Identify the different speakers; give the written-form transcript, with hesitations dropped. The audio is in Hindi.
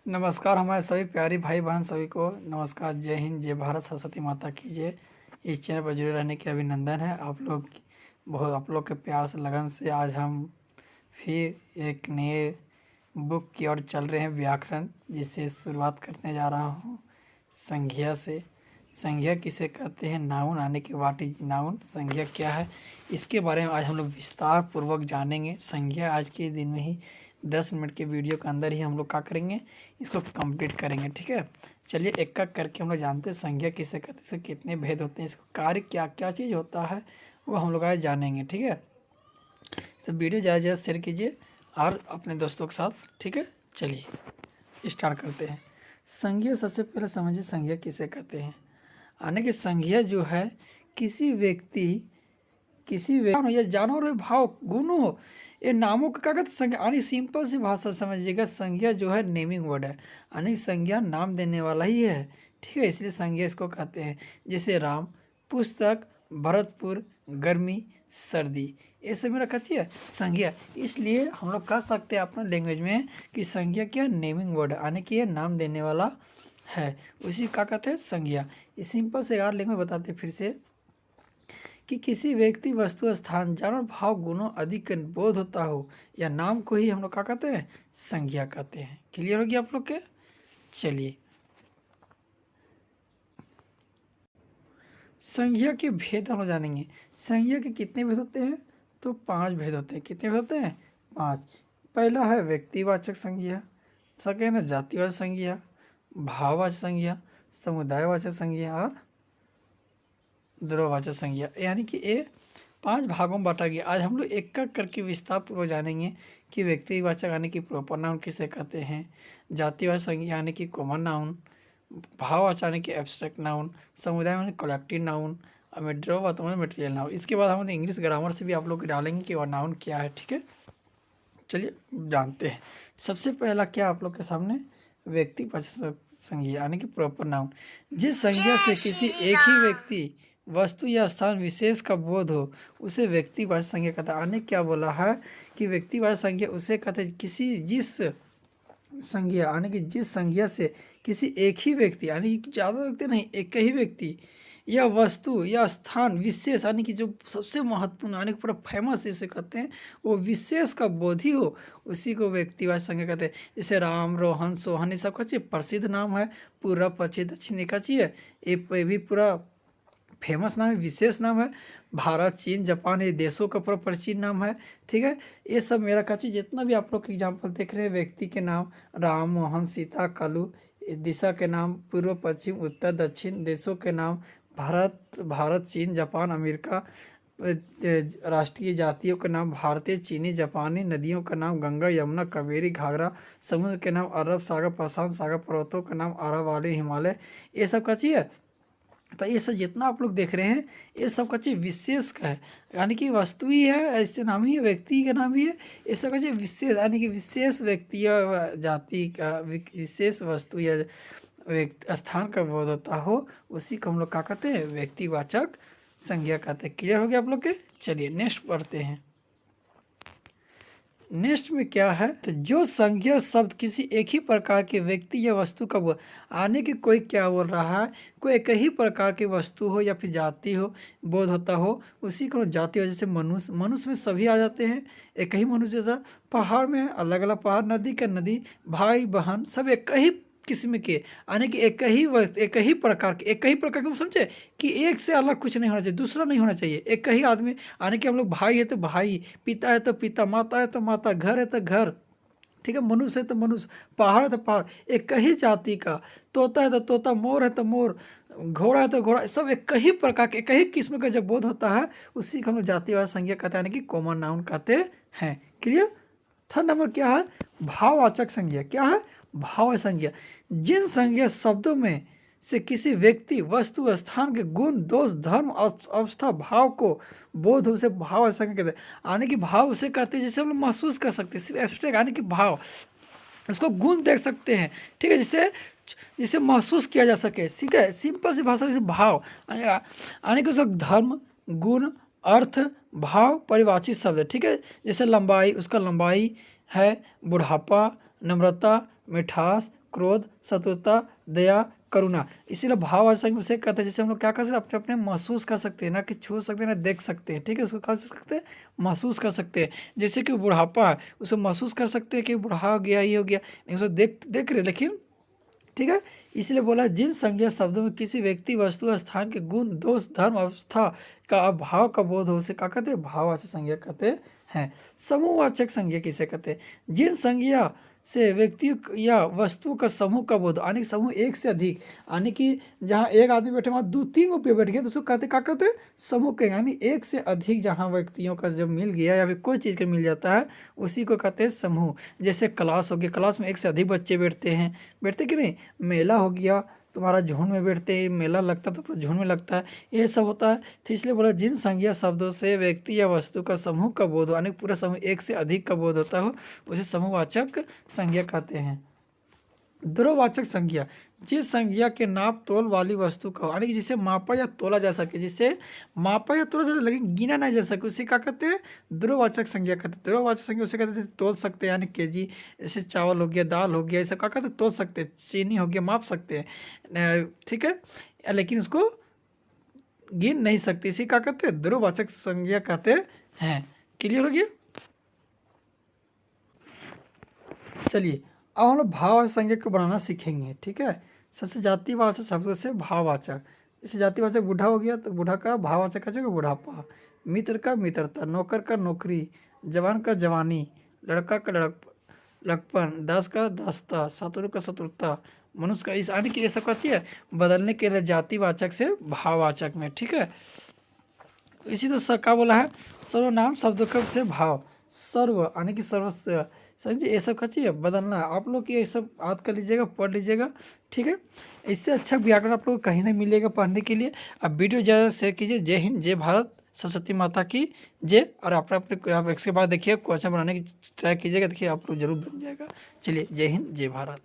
Speaker 1: नमस्कार हमारे सभी प्यारे भाई बहन सभी को नमस्कार। जय हिंद, जय भारत, सरस्वती माता की जय। इस चैनल पर जुड़े रहने के अभिनंदन है। आप लोग के प्यार से लगन से आज हम फिर एक नए बुक की ओर चल रहे हैं, व्याकरण, जिससे शुरुआत करने जा रहा हूँ संज्ञा से। संज्ञा किसे कहते हैं, नाउन आने के व्हाट इज नाउन, संज्ञा क्या है, इसके बारे में आज हम लोग विस्तार पूर्वक जानेंगे। संज्ञा आज के दिन में ही 10 मिनट के वीडियो के अंदर ही हम लोग क्या करेंगे, इसको कंप्लीट करेंगे। ठीक है, चलिए एक एक करके हम लोग जानते हैं संज्ञा किसे कहते हैं, इसके कितने भेद होते हैं, इसका कार्य क्या क्या चीज़ होता है, वो हम लोग आज जानेंगे। ठीक है, तो वीडियो ज़्यादा ज़्यादा शेयर कीजिए और अपने दोस्तों के साथ। ठीक है, चलिए स्टार्ट करते हैं। संज्ञा, सबसे पहले समझिए संज्ञा किसे कहते हैं। यानी कि संज्ञा जो है किसी व्यक्ति या जानवर हो, भाव, गुण हो, ये नामों का क्या कहते हैं, संज्ञा। यानी सिंपल सी भाषा समझिएगा, संज्ञा जो है नेमिंग वर्ड है, यानी संज्ञा नाम देने वाला ही है। ठीक है, इसलिए संज्ञा इसको कहते हैं। जैसे राम, पुस्तक, भरतपुर, गर्मी, सर्दी, ये सब मेरा कच्ची है संज्ञा। इसलिए हम लोग कह सकते हैं अपने लैंग्वेज में कि संज्ञा क्या, नेमिंग वर्ड है, यानी कि ये नाम देने वाला है, उसी का कहते हैं संज्ञा। ये सिंपल से यार लैंग्वेज बताते फिर से कि किसी व्यक्ति, वस्तु, स्थान, जानवर, भाव, गुणों आदि का बोध होता हो या नाम को ही हम लोग क्या कहते हैं, संज्ञा कहते हैं। क्लियर हो गया आप लोग के। चलिए संज्ञा के भेद हम लोग जानेंगे। संज्ञा के कितने भेद होते हैं, तो 5 भेद होते हैं। कितने भेद होते हैं, 5। पहला है व्यक्तिवाचक संज्ञा, सेकेंड है जातिवाचक संज्ञा, भाववाचक संज्ञा, समुदायवाचक संज्ञा और द्रववाचक संज्ञा। यानी कि ये 5 भागों में बांटा गया। आज हम लोग एक एक करके विस्तार पूर्वक जानेंगे कि व्यक्तिवाचक यानी कि प्रॉपर नाउन किसे कहते हैं, जातिवाचक संज्ञा यानी कि कॉमन नाउन, भाववाचक यानी कि एब्स्ट्रैक्ट नाउन, समुदाय यानी कलेक्टिव नाउन, और द्रववाचक मटेरियल नाउन। इसके बाद हम इंग्लिश ग्रामर से भी आप लोग डालेंगे कि वह नाउन क्या है। ठीक है, चलिए जानते हैं। सबसे पहला क्या आप लोग के सामने, व्यक्तिवाचक संज्ञा यानी कि प्रॉपर नाउन। जिस संज्ञा से किसी एक ही व्यक्ति, वस्तु या स्थान विशेष का बोध हो, उसे व्यक्तिवाचक संज्ञा कहता है। आने क्या बोला है कि व्यक्तिवाचक संज्ञा उसे कहते हैं जिस संज्ञा, यानी कि जिस संज्ञा से किसी एक ही व्यक्ति, यानी कि ज़्यादा व्यक्ति नहीं, एक ही व्यक्ति या वस्तु या स्थान विशेष, यानी कि जो सबसे महत्वपूर्ण, यानी कि पूरा फेमस जिसे कहते हैं, वो विशेष का बोध ही हो, उसी को व्यक्तिवाचक संज्ञा कहते हैं। जैसे राम, रोहन, सोहन, ये सब का चीज़ प्रसिद्ध नाम है, पूर्व, पश्चिम, दक्षिण का चीज़ है, ये भी पूरा फेमस नाम है, विशेष नाम है। भारत, चीन, जापान, ये देशों का पूरा प्राचीन नाम है। ठीक है, ये सब मेरा कच्ची जितना भी आप लोग एग्जाम्पल देख रहे हैं, व्यक्ति के नाम राम, मोहन, सीता, कालू, दिशा के नाम पूर्व, पश्चिम, उत्तर, दक्षिण, देशों के नाम भारत, चीन, जापान, अमेरिका, राष्ट्रीय जातियों के नाम भारतीय, चीनी, जापानी, नदियों का नाम गंगा, यमुना, कावेरी, घाघरा, समुद्र के नाम अरब सागर, प्रशांत सागर, पर्वतों का नाम अरावली, हिमालय, ये सब का चीज़ है। तो ये सब जितना आप लोग देख रहे हैं, ये सब का चीज़ विशेष का है, यानी कि वस्तु ही है, ऐसे नाम ही है, व्यक्ति का नाम ही है। ये सब का चीज़ विशेष, यानी कि विशेष व्यक्ति या जाति का, विशेष वस्तु या स्थान का बोध होता हो, उसी को हम लोग क्या कहते हैं, व्यक्तिवाचक संज्ञा कहते हैं। क्लियर हो गया आप लोग के। चलिए नेक्स्ट पढ़ते हैं। नेक्स्ट में क्या है, तो जो संज्ञा शब्द किसी एक ही प्रकार के व्यक्ति या वस्तु का आने की, कोई क्या बोल रहा है, कोई एक ही प्रकार की वस्तु हो या फिर जाति हो, बोध होता हो, उसी को जाति हो। जैसे मनुष्य में सभी आ जाते हैं, एक ही मनुष्य जैसा। पहाड़ में अलग अलग पहाड़, नदी का नदी, भाई बहन सब एक ही किस्म के, यानी कि एक ही प्रकार के समझे कि एक से अलग कुछ नहीं होना चाहिए, दूसरा नहीं होना चाहिए, एक ही आदमी। यानी कि हम लोग भाई है तो भाई, पिता है तो पिता, माता है तो माता, घर है तो घर। ठीक है, मनुष्य है तो मनुष्य, पहाड़ है तो पहाड़, एक ही जाति का। तोता है तो तोता, मोर है तो मोर, घोड़ा है तो घोड़ा, सब एक ही प्रकार के, एक ही किस्म का जब बोध होता है, उसी को हम लोग जातिवाचक संज्ञा कहते हैं, यानी कि कॉमन नाउन कहते हैं। क्लियर। थर्ड नंबर क्या है, भाववाचक संज्ञा। क्या है, भाववाचक संज्ञा। जिन संज्ञा शब्दों में से किसी व्यक्ति, वस्तु, स्थान के गुण, दोष, धर्म, अवस्था, भाव को बोध हो, उसे भाववाचक संज्ञा कहते हैं। यानी कि भाव उसे कहते हैं जैसे हम लोग महसूस कर सकते हैं, सिर्फ एब्स्ट्रैक्ट, यानी कि भाव, उसको गुण देख सकते हैं। ठीक है, जिसे महसूस किया जा सके। ठीक है, सिंपल सी भाषा, जैसे भाव, यानी कि उसका धर्म, गुण, अर्थ, भाव परिभाषित शब्द है। ठीक है, जैसे लंबाई, उसका लंबाई है, बुढ़ापा, नम्रता, मिठास, क्रोध, शत्रुता, दया, करुणा। इसीलिए भाववाचक संज्ञा उसे कहते हैं जैसे हम लोग क्या कर सकते हैं, अपने अपने महसूस कर सकते हैं, ना कि छू सकते हैं ना देख सकते हैं, ठीक है, उसको कर सकते हैं, महसूस कर सकते हैं। जैसे कि बुढ़ापा है, उसे महसूस कर सकते हैं कि बुढ़ा हो गया, ये हो गया, लेकिन उसको देख देख रहे, लेकिन ठीक है। इसलिए बोला जिन संज्ञा शब्दों में किसी व्यक्ति, वस्तु, स्थान के गुण, दोष, धर्म, अवस्था का अभाव का बोध हो, उसे क्या कहते हैं, भाववाचक संज्ञा कहते हैं। समूहवाचक संज्ञा किसे कहते हैं, जिन संज्ञा से व्यक्ति या वस्तु का समूह का बोध, यानी कि समूह एक से अधिक, यानी कि जहाँ एक आदमी बैठे वहाँ दो तीन रुपये बैठ गए तो उसको कहते क्या कहते हैं, समूह के, यानी एक से अधिक जहाँ व्यक्तियों का जब मिल गया या फिर कोई चीज़ का मिल जाता है उसी को कहते हैं समूह। जैसे क्लास हो गया, क्लास में एक से अधिक बच्चे बैठते हैं, बैठते कि नहीं। मेला हो गया, तुम्हारा झुंड में बैठते हैं, मेला लगता है तो पूरा झुंड में लगता है, ये सब होता है। तो इसलिए बोला जिन संज्ञा शब्दों से व्यक्ति या वस्तु का समूह का बोध हो, यानी पूरा समूह एक से अधिक का बोध होता हो, उसे समूहवाचक संज्ञा कहते हैं। द्रव्यवाचक संज्ञा, जिस संज्ञा के नाप तोल वाली वस्तु का, यानी कि जिसे मापा या तोला जा सके, जिसे मापा या तोला जा सके लेकिन गिना नहीं जा सके, उसे क्या कहते हैं, द्रव्यवाचक संज्ञा कहते हैं। द्रव्यवाचक संज्ञा उसे कहते हैं तोल सकते हैं, यानी केजी, जैसे चावल हो गया, दाल हो गया, ये सब क्या कहते हैं, तोल सकते हैं। चीनी हो गया, माप सकते हैं, ठीक है, लेकिन उसको गिन नहीं सकते, इसे क्या कहते हैं, द्रव्यवाचक संज्ञा कहते हैं। क्लियर हो गया। चलिए अब हम लोग भाववाचक संज्ञा को बनाना सीखेंगे, ठीक है। सबसे जातिवाचक शब्दों से भाववाचक, जैसे जातिवाचक बूढ़ा हो गया तो बूढ़ा का भाववाचक का जो बुढ़ापा, मित्र का मित्रता, नौकर का नौकरी, जवान का जवानी, लड़का का लड़कपन, दास का दासता, शत्रु का शत्रुता, मनुष्य का इस, आने की ये सब का चाहिए बदलने के लिए जातिवाचक से भाववाचक में, ठीक है। इसी तरह क्या बोला है, सर्वनाम शब्दों का से भाव, सर्व यानी कि सर्वस्व, समझिए ये सब का चाहिए बदलना है। आप लोग ये सब याद कर लीजिएगा, पढ़ लीजिएगा, ठीक है। इससे अच्छा व्याकरण आप लोग को कहीं नहीं मिलेगा पढ़ने के लिए। अब वीडियो ज़्यादा शेयर कीजिए। जय हिंद, जय भारत, सरस्वती माता की जय। और अपने अपने आप इसके बाद देखिए क्वेश्चन बनाने की ट्राई कीजिएगा, देखिए आप लोग जरूर बन जाएगा। चलिए, जय हिंद, जय भारत।